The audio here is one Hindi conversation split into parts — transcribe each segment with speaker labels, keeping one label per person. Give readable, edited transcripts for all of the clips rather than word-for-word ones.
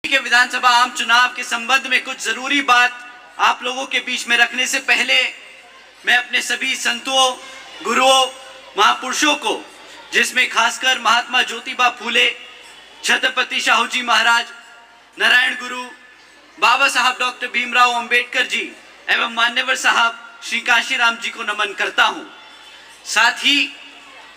Speaker 1: के विधानसभा आम चुनाव के संबंध में कुछ जरूरी बात आप लोगों के बीच में रखने से पहले मैं अपने सभी संतों, गुरुओं, महापुरुषों को, जिसमें खासकर महात्मा ज्योतिबा फूले, छत्रपति शाहू जी महाराज, नारायण गुरु, बाबा साहब डॉक्टर भीमराव अंबेडकर जी एवं मान्यवर साहब श्री काशीराम जी को नमन करता हूं। साथ ही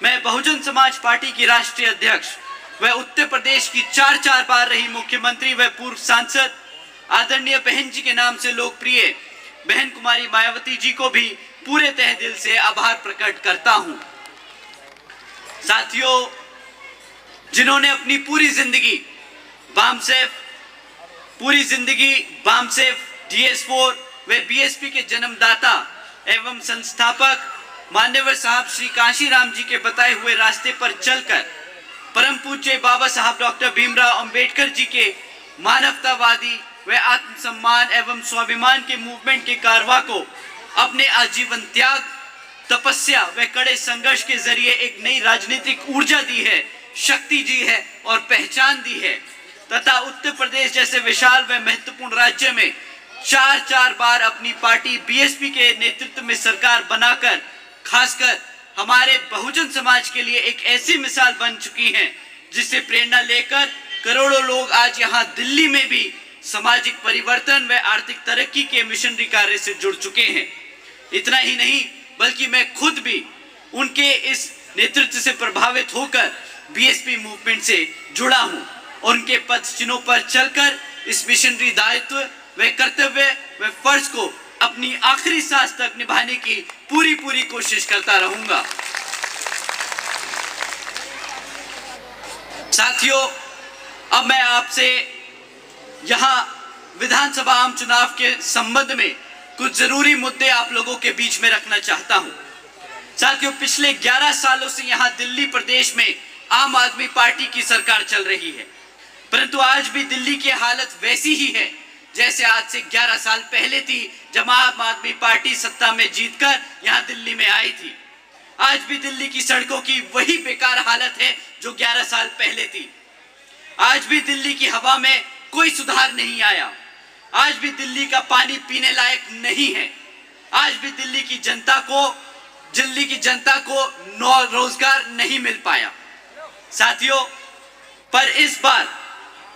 Speaker 1: मैं बहुजन समाज पार्टी की राष्ट्रीय अध्यक्ष व उत्तर प्रदेश की चार बार रही मुख्यमंत्री व पूर्व सांसद आदरणीय बहन जी के नाम से लोकप्रिय बहन कुमारी मायावती जी को भी पूरे तहे दिल से आभार प्रकट करता हूं। साथियों, जिन्होंने अपनी पूरी जिंदगी बामसेफ, DS4 व BSP के जन्मदाता एवं संस्थापक मान्यवर साहब श्री काशीराम जी के बताए हुए रास्ते पर चलकर परम पूज्य बाबा साहब डॉक्टर भीमराव अंबेडकर जी के मानवतावादी व आत्मसम्मान एवं स्वाभिमान के मूवमेंट के कारवा को अपने आजीवन त्याग, तपस्या व कड़े संघर्ष के जरिए एक नई राजनीतिक ऊर्जा दी है, शक्ति दी है और पहचान दी है तथा उत्तर प्रदेश जैसे विशाल व महत्वपूर्ण राज्य में चार बार अपनी पार्टी BSP के नेतृत्व में सरकार बनाकर खासकर हमारे बहुजन समाज के लिए एक ऐसी मिसाल बन चुकी हैं जिससे प्रेरणा लेकर करोड़ों लोग आज यहाँ दिल्ली में भी सामाजिक परिवर्तन व आर्थिक तरक्की के मिशनरी कार्य से जुड़ चुके हैं। इतना ही नहीं बल्कि मैं खुद भी उनके इस नेतृत्व से प्रभावित होकर BSP मूवमेंट से जुड़ा हूं और उनके पद चिन्हों पर चलकर इस मिशनरी दायित्व व कर्तव्य व फर्ज को अपनी आखिरी सांस तक निभाने की पूरी कोशिश करता रहूंगा। साथियों, अब मैं आपसे यहां विधानसभा आम चुनाव के संबंध में कुछ जरूरी मुद्दे आप लोगों के बीच में रखना चाहता हूं। साथियों, पिछले 11 सालों से यहां दिल्ली प्रदेश में आम आदमी पार्टी की सरकार चल रही है, परंतु आज भी दिल्ली की हालत वैसी ही है जैसे आज से 11 साल पहले थी जब आम आदमी पार्टी सत्ता में जीतकर यहां दिल्ली में आई थी। आज भी दिल्ली की सड़कों की वही बेकार हालत है जो 11 साल पहले थी। आज भी दिल्ली की हवा में कोई सुधार नहीं आया। आज भी दिल्ली का पानी पीने लायक नहीं है। आज भी दिल्ली की जनता को रोजगार नहीं मिल पाया। साथियों, पर इस बार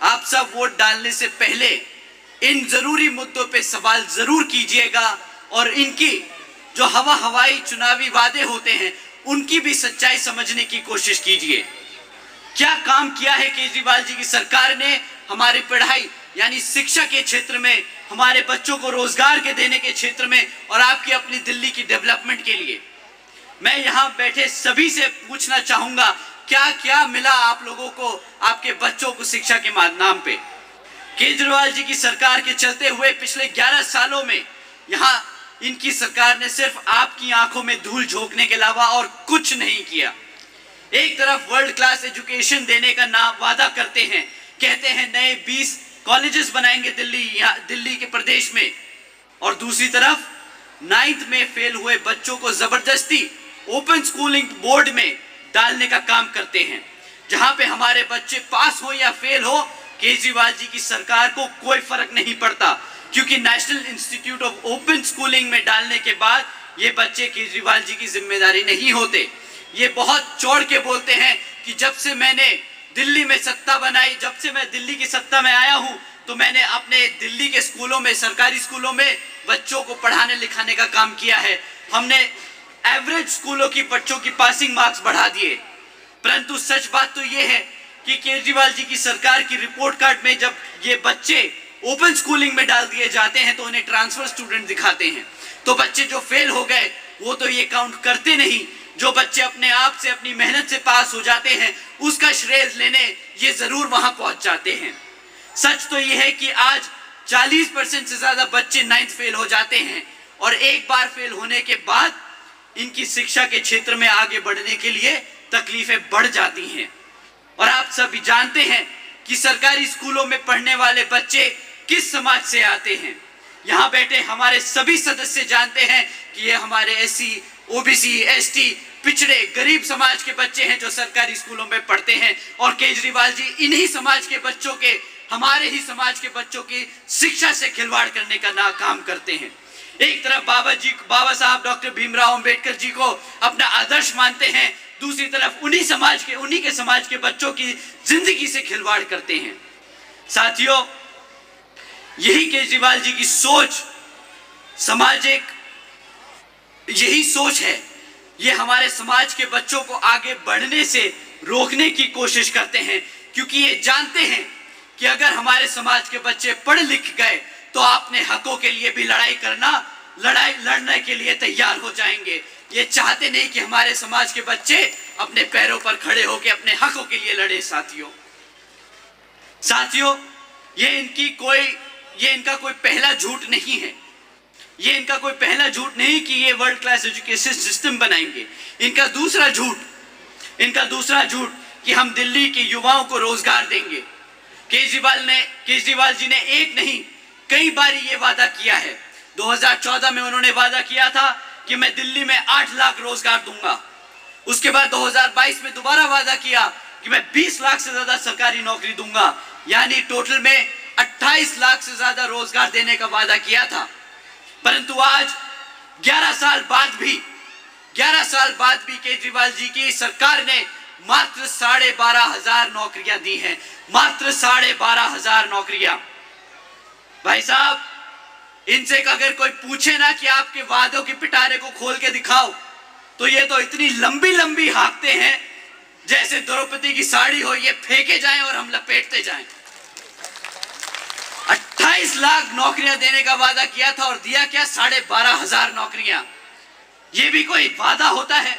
Speaker 1: आप सब वोट डालने से पहले इन जरूरी मुद्दों पे सवाल जरूर कीजिएगा और इनकी जो हवाई चुनावी वादे होते हैं उनकी भी सच्चाई समझने की कोशिश कीजिए। क्या काम किया है केजरीवाल जी की सरकार ने हमारी पढ़ाई यानी शिक्षा के क्षेत्र में, हमारे बच्चों को रोजगार के देने के क्षेत्र में और आपकी अपनी दिल्ली की डेवलपमेंट के लिए। मैं यहाँ बैठे सभी से पूछना चाहूंगा, क्या क्या मिला आप लोगों को, आपके बच्चों को शिक्षा के नाम पे? केजरीवाल जी की सरकार के चलते हुए पिछले 11 सालों में यहाँ इनकी सरकार ने सिर्फ आपकी आंखों में धूल झोंकने के अलावा और कुछ नहीं किया। एक तरफ वर्ल्ड क्लास एजुकेशन देने का नाम वादा करते हैं, कहते हैं नए 20 कॉलेजेस बनाएंगे दिल्ली के प्रदेश में, और दूसरी तरफ 9th में फेल हुए बच्चों को जबरदस्ती ओपन स्कूलिंग बोर्ड में डालने का काम करते हैं। जहां पे हमारे बच्चे पास हो या फेल हो, केजरीवाल जी की सरकार को कोई फर्क नहीं पड़ता, क्योंकि national institute of open schooling में डालने के बाद ये बच्चे केजरीवाल जी की जिम्मेदारी नहीं होते। ये बहुत चौड़ के बोलते हैं कि जब से मैंने दिल्ली में सत्ता बनाई, जब से मैं दिल्ली की सत्ता में आया हूं, तो मैंने अपने दिल्ली के स्कूलों में, सरकारी स्कूलों में बच्चों को पढ़ाने लिखाने का काम किया है। हमने एवरेज स्कूलों की बच्चों की पासिंग मार्क्स बढ़ा दिए। परंतु सच बात तो ये है कि केजरीवाल जी की सरकार की रिपोर्ट कार्ड में जब ये बच्चे ओपन स्कूलिंग में डाल दिए जाते हैं तो उन्हें ट्रांसफर स्टूडेंट दिखाते हैं। तो बच्चे जो फेल हो गए वो तो ये काउंट करते नहीं। जो बच्चे अपने आप से, अपनी मेहनत से पास हो जाते हैं, उसका श्रेय लेने ये जरूर वहां पहुंच जाते हैं। सच तो ये है कि आज 40% से ज्यादा बच्चे 9th फेल हो जाते हैं और एक बार फेल होने के बाद इनकी शिक्षा के क्षेत्र में आगे बढ़ने के लिए तकलीफें बढ़ जाती हैं। और आप सभी जानते हैं कि सरकारी स्कूलों में पढ़ने वाले बच्चे किस समाज से आते हैं। यहाँ बैठे हमारे सभी सदस्य जानते हैं कि ये हमारे SC, OBC, ST, पिछड़े गरीब समाज के बच्चे हैं जो सरकारी स्कूलों में पढ़ते हैं, और केजरीवाल जी इन्हीं समाज के बच्चों के हमारे ही समाज के बच्चों की शिक्षा से खिलवाड़ करने का ना काम करते हैं। एक तरफ बाबा साहब डॉक्टर भीमराव अंबेडकर जी को अपना आदर्श मानते हैं, दूसरी तरफ उन्हीं के समाज के बच्चों की जिंदगी से खिलवाड़ करते हैं। साथियों, यही केजरीवाल जी की सोच, सामाजिक यही सोच है, ये हमारे समाज के बच्चों को आगे बढ़ने से रोकने की कोशिश करते हैं, क्योंकि ये जानते हैं कि अगर हमारे समाज के बच्चे पढ़ लिख गए तो अपने हकों के लिए भी लड़ने के लिए तैयार हो जाएंगे। ये चाहते नहीं कि हमारे समाज के बच्चे अपने पैरों पर खड़े होकर अपने हकों के लिए लड़े। साथियों, ये इनका कोई पहला झूठ नहीं है। ये इनका कोई पहला झूठ नहीं कि ये वर्ल्ड क्लास एजुकेशन सिस्टम बनाएंगे। इनका दूसरा झूठ कि हम दिल्ली के युवाओं को रोजगार देंगे। केजरीवाल जी ने एक नहीं कई बार ये वादा किया है। 2014 में उन्होंने वादा किया था कि मैं दिल्ली में 8 लाख रोजगार दूंगा। उसके बाद 2022 में दोबारा वादा किया कि मैं 20 लाख से ज्यादा सरकारी नौकरी दूंगा, यानी टोटल में 28 लाख से ज्यादा रोजगार देने का वादा किया था। परंतु आज 11 साल बाद भी केजरीवाल जी की सरकार ने मात्र 12,500 नौकरियां दी हैं। मात्र 12,500 नौकरियां। भाई साहब, इनसे अगर कोई पूछे ना कि आपके वादों के पिटारे को खोल के दिखाओ, तो ये तो इतनी लंबी हाँकते हैं जैसे द्रौपदी की साड़ी हो, ये फेंके जाएं और हम लपेटते जाएं। 28 लाख नौकरियां देने का वादा किया था और दिया क्या? 12,500 नौकरियां। ये भी कोई वादा होता है?